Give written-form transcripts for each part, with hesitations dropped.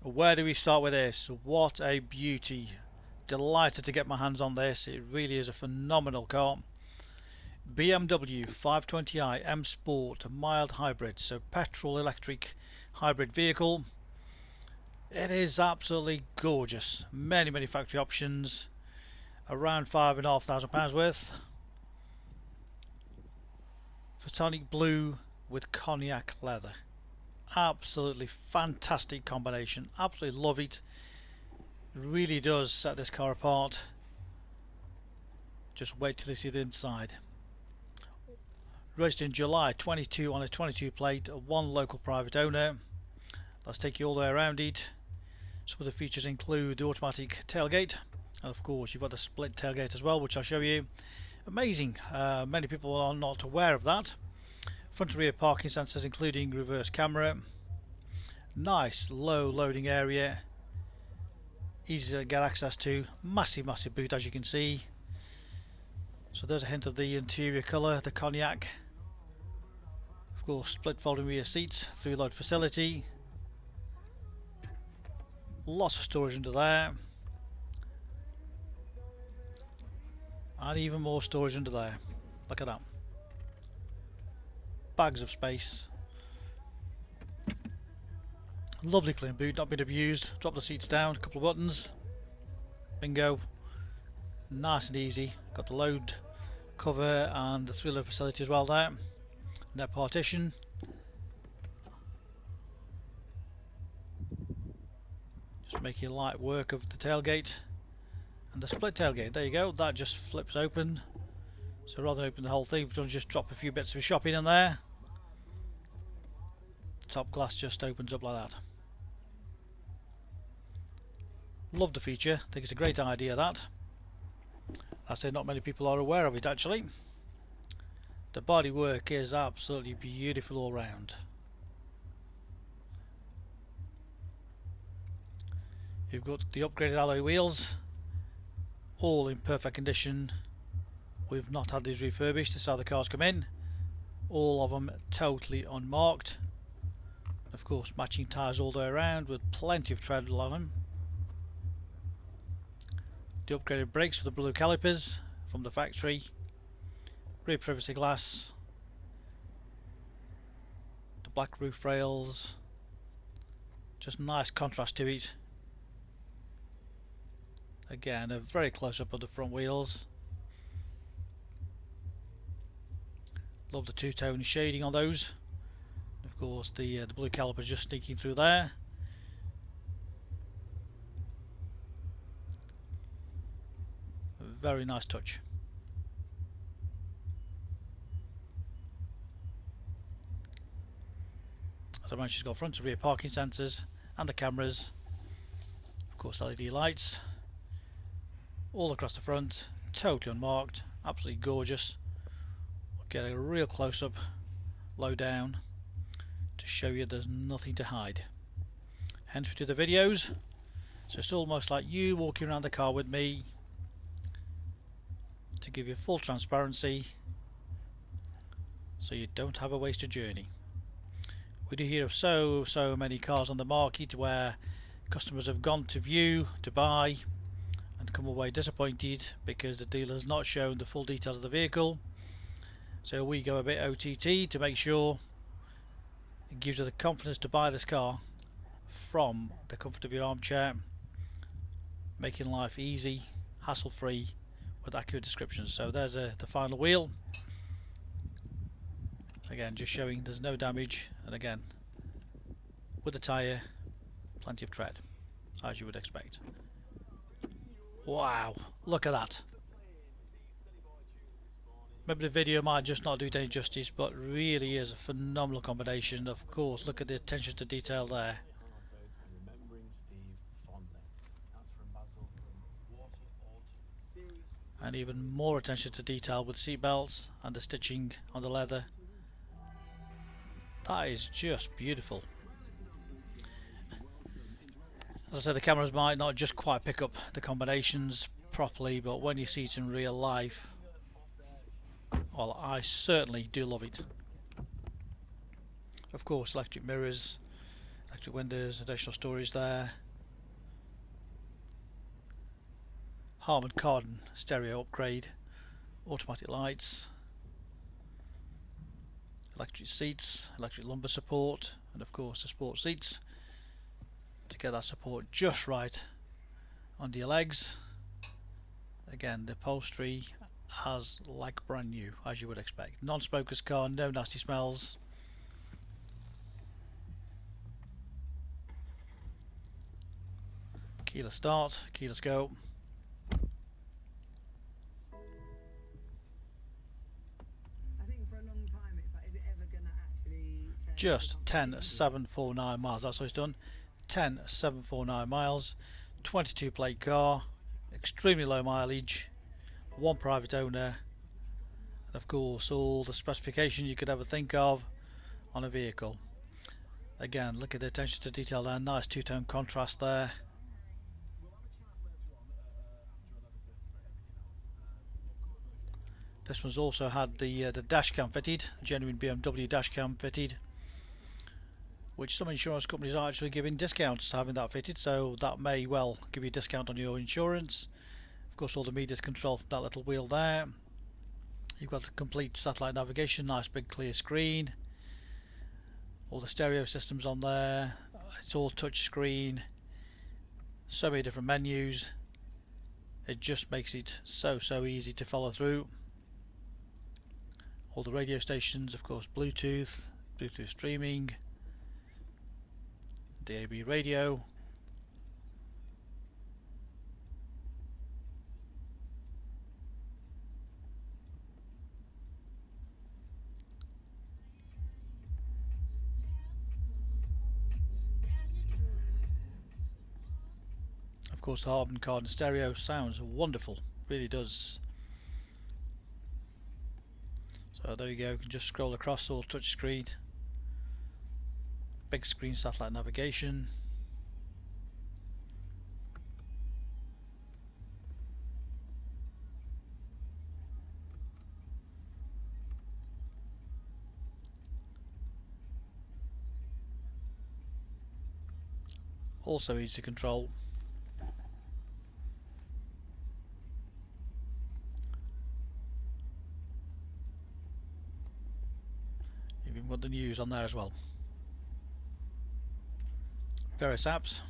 Where do we start with this? What a beauty. Delighted to get my hands on this. It really is a phenomenal car. BMW 520i M Sport mild hybrid, so petrol electric hybrid vehicle. It is absolutely gorgeous. Many factory options, around £5,500 worth. Phytonic Blue with Cognac leather. Absolutely fantastic combination. Absolutely love it. It really does set this car apart. Just wait till you see the inside. Registered in July 22 on a 22 plate, one local private owner. Let's take you all the way around it. Some of the features include the automatic tailgate, and of course you've got the split tailgate as well, which I'll show you. Amazing. Many people are not aware of that. Front and rear parking sensors including reverse camera. Nice low loading area, easy to get access to. Massive boot, as you can see. So there's a hint of the interior colour, the cognac. Of course, split folding rear seats, 3-load facility. Lots of storage under there, and even more storage under there. Look at that. Bags of space. Lovely clean boot, not been abused. Drop the seats down, a couple of buttons. Bingo. Nice and easy. Got the load cover and the 3-load facility as well there. Net partition. Just making light work of the tailgate. And the split tailgate, there you go, that just flips open. So rather than open the whole thing, we've done just drop a few bits of shopping in there. The top glass just opens up like that. Love the feature, I think it's a great idea that. I say not many people are aware of it actually. The bodywork is absolutely beautiful all round. You've got the upgraded alloy wheels, all in perfect condition. We've not had these refurbished, this is how the cars come in. All of them totally unmarked. Of course matching tyres all the way around with plenty of tread on them. The upgraded brakes with the blue calipers from the factory. Rear privacy glass. The black roof rails. Just nice contrast to it. Again, a very close up of the front wheels. Love the two-tone shading on those. Of course, the blue calipers just sneaking through there. Very nice touch. As I mentioned, it's got front and rear parking sensors and the cameras. Of course, LED lights all across the front, totally unmarked, absolutely gorgeous. We'll get a real close-up, low down, to show you there's nothing to hide. Hence we do the videos, so it's almost like you walking around the car with me, to give you full transparency, so you don't have a wasted journey. We do hear of so many cars on the market where customers have gone to view, to buy, and come away disappointed because the dealer has not shown the full details of the vehicle. So we go a bit OTT to make sure it gives you the confidence to buy this car from the comfort of your armchair, making life easy, hassle free, with accurate descriptions. So there's the final wheel. Again, just showing there's no damage, and again with the tyre, plenty of tread, as you would expect. Wow, look at that. Maybe the video might just not do it any justice, but really is a phenomenal combination. Of course, look at the attention to detail there. And even more attention to detail with seat belts and the stitching on the leather. That is just beautiful. As I said, the cameras might not just quite pick up the combinations properly, but when you see it in real life, well, I certainly do love it. Of course, electric mirrors, electric windows, additional storage there. Harman Kardon stereo upgrade, automatic lights, electric seats, electric lumbar support, and of course the sport seats to get that support just right under your legs. Again, the upholstery as like brand new, as you would expect. Non-smoker's car, no nasty smells. Keyless start, keyless go. I think for a long time it's like, is it ever gonna actually turn Just into 10,749 miles, that's what it's done. 10,749 miles, 22 plate car, extremely low mileage, one private owner, and of course all the specifications you could ever think of on a vehicle. Again, look at the attention to detail there, nice two-tone contrast there. This one's also had the dash cam fitted, genuine BMW dash cam fitted, which some insurance companies are actually giving discounts having that fitted, so that may well give you a discount on your insurance. Of course, all the media's controlled from that little wheel there. You've got the complete satellite navigation, nice big clear screen. All the stereo systems on there. It's all touch screen. So many different menus. It just makes it so easy to follow through. All the radio stations, of course, Bluetooth streaming, DAB radio. Of course, the Harman Kardon stereo sounds wonderful, really does. So there you go, you can just scroll across, all touch screen, big screen satellite navigation. Also easy to control. You've even got the news on there as well. Various apps.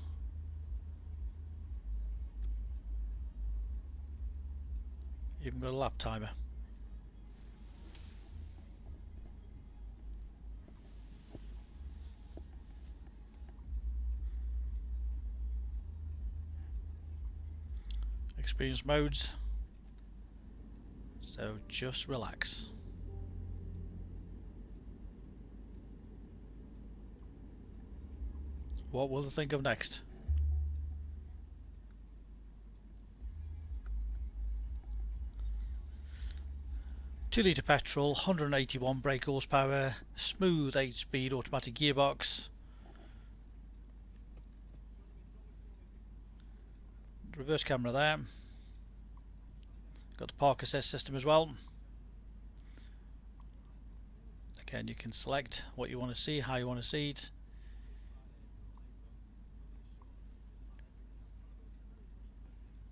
Even got a lap timer. Experience modes. So just relax. What will they think of next? Two-litre petrol, 181 brake horsepower, smooth 8-speed automatic gearbox. Reverse camera there. Got the park assist system as well. Again, you can select what you want to see, how you want to see it.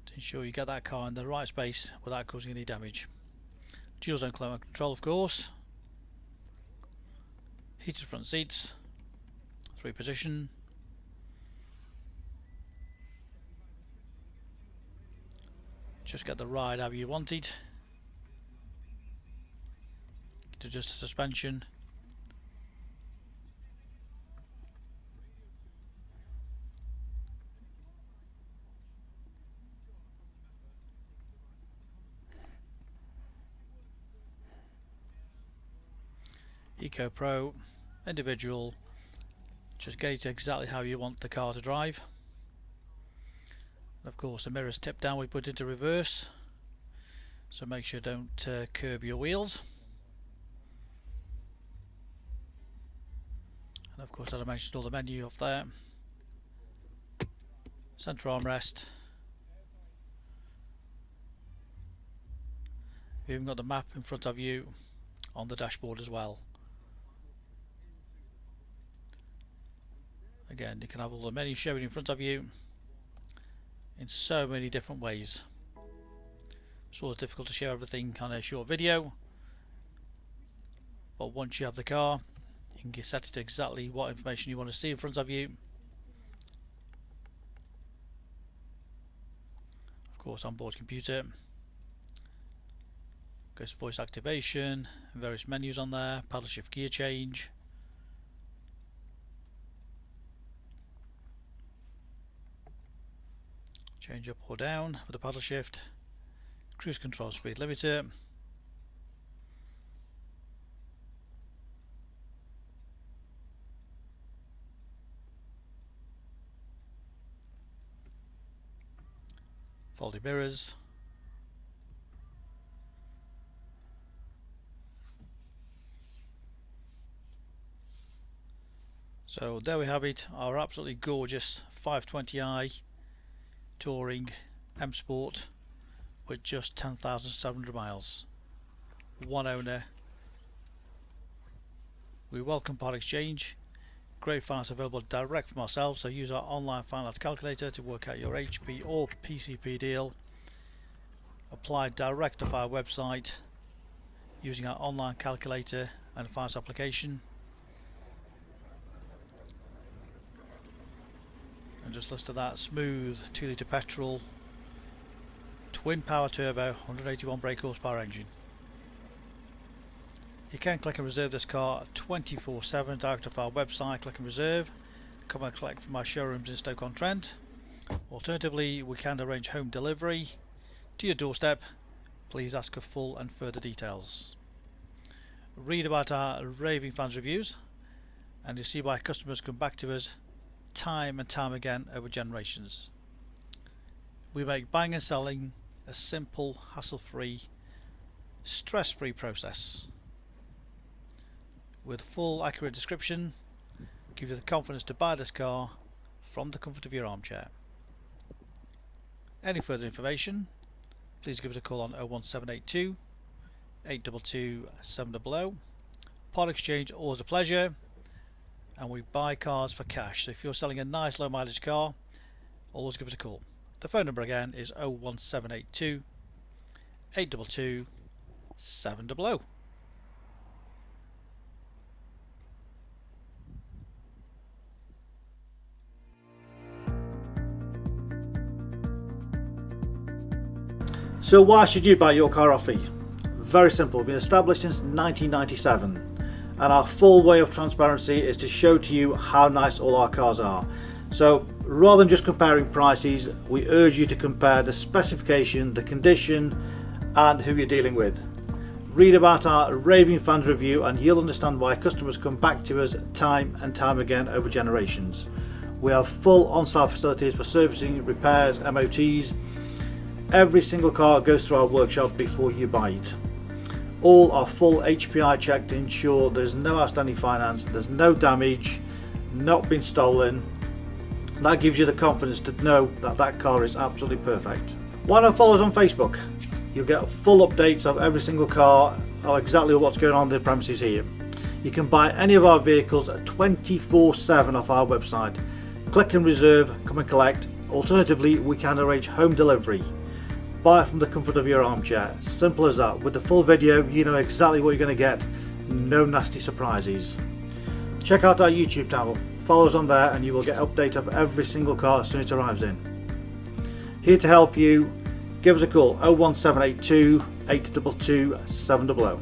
To ensure you get that car in the right space without causing any damage. Dual zone climate control, of course. Heated front seats. 3-position. Just get the ride how you want it. To adjust the suspension. Eco Pro, individual, just gauge exactly how you want the car to drive. And of course the mirrors tip down, we put into reverse, so make sure you don't curb your wheels. And of course, as I mentioned, all the menu up there. Centre armrest. We've even got the map in front of you on the dashboard as well. Again, you can have all the menus showing in front of you in so many different ways. It's always difficult to show everything on a short video, but once you have the car, you can set it to exactly what information you want to see in front of you. Of course, onboard computer. Goes to voice activation, various menus on there, paddle shift gear change. Change up or down with the paddle shift. Cruise control speed limiter. Folding mirrors. So there we have it, our absolutely gorgeous 520i Touring M Sport with just 10,700 miles. One owner. We welcome part exchange. Great finance available direct from ourselves, so use our online finance calculator to work out your HP or PCP deal. Apply direct off our website using our online calculator and finance application. And just listed that smooth 2 litre petrol, twin power turbo, 181 brake horsepower engine. You can click and reserve this car 24/7 direct off our website. Click and reserve. Come and collect from our showrooms in Stoke-on-Trent. Alternatively, we can arrange home delivery to your doorstep. Please ask for full and further details. Read about our raving fans reviews and you'll see why customers come back to us time and time again over generations. We make buying and selling a simple, hassle-free, stress-free process. With full accurate description, give you the confidence to buy this car from the comfort of your armchair. Any further information, please give us a call on 01782 822 700. Part exchange, always a pleasure. And we buy cars for cash, so if you're selling a nice low mileage car, always give us a call. The phone number again is 01782 822 700. So why should you buy your car off me? Very simple. We've been established since 1997. And our full way of transparency is to show to you how nice all our cars are. So rather than just comparing prices, we urge you to compare the specification, the condition and who you're dealing with. Read about our raving fans review and you'll understand why customers come back to us time and time again over generations. We have full on-site facilities for servicing, repairs, MOTs. Every single car goes through our workshop before you buy it. All are full HPI checked to ensure there's no outstanding finance, there's no damage, not been stolen. That gives you the confidence to know that that car is absolutely perfect. Why not follow us on Facebook? You'll get full updates of every single car, or exactly what's going on in the premises here. You can buy any of our vehicles 24/7 off our website. Click and reserve, come and collect. Alternatively, we can arrange home delivery. Buy it from the comfort of your armchair. Simple as that. With the full video, you know exactly what you're going to get. No nasty surprises. Check out our YouTube channel. Follow us on there and you will get update of every single car as soon as it arrives in. Here to help you. Give us a call 01782 822 700.